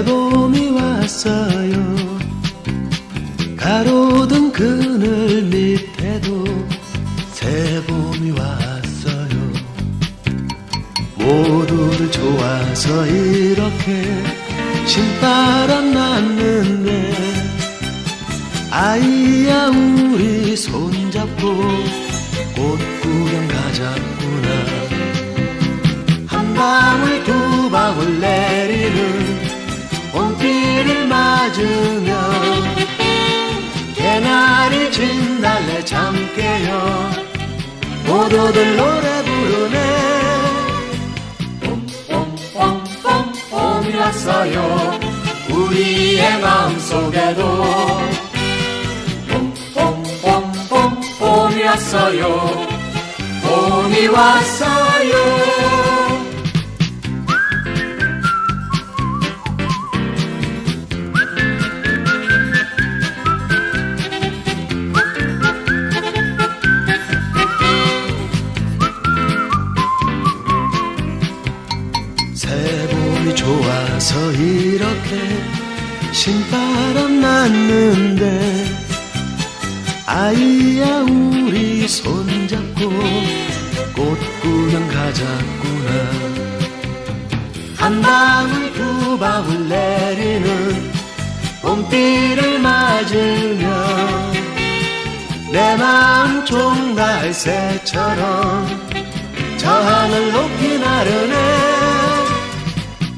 새봄이 왔어요. 가로등 그늘 밑에도 새봄이 왔어요. 모두들 좋아서 이렇게 신바람 났는데 아이야 우리 손잡고 꽃 구경 가자꾸나. 한 방울 두 방울 내리는 봄비를 맞으며 개나리 진달래 잠 깨요. 모두들 노래 부르네. 봄봄봄봄 봄이 왔어요. 우리의 마음속에도 봄봄봄봄 봄이 왔어요. 봄이 왔어요. 새봄이 좋아서 이렇게 신바람 났는데 아이야 우리 손잡고 꽃 구경 가자꾸나. 한 방울 두 방울 내리는 봄비를 맞으며 내 마음 종달새처럼 저 하늘 높이 나르네.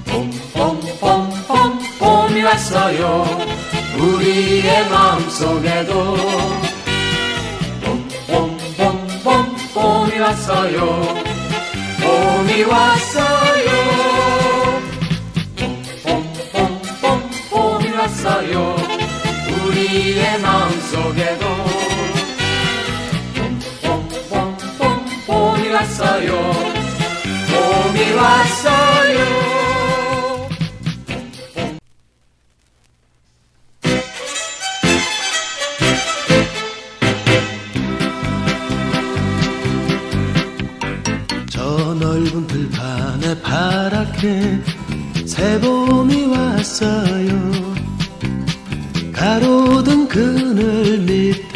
봄봄봄봄 봄이 왔어요. 우리의 마음속에도 봄봄봄봄 봄이 왔어요. 봄이 왔어요. 봄봄봄봄 봄이 왔어요. 우리의 마음속에도 봄봄봄봄 봄이 왔어요. 봄이 왔어요. 저 넓은 들판에 파랗게 새봄이 왔어요. 가로등 그늘 밑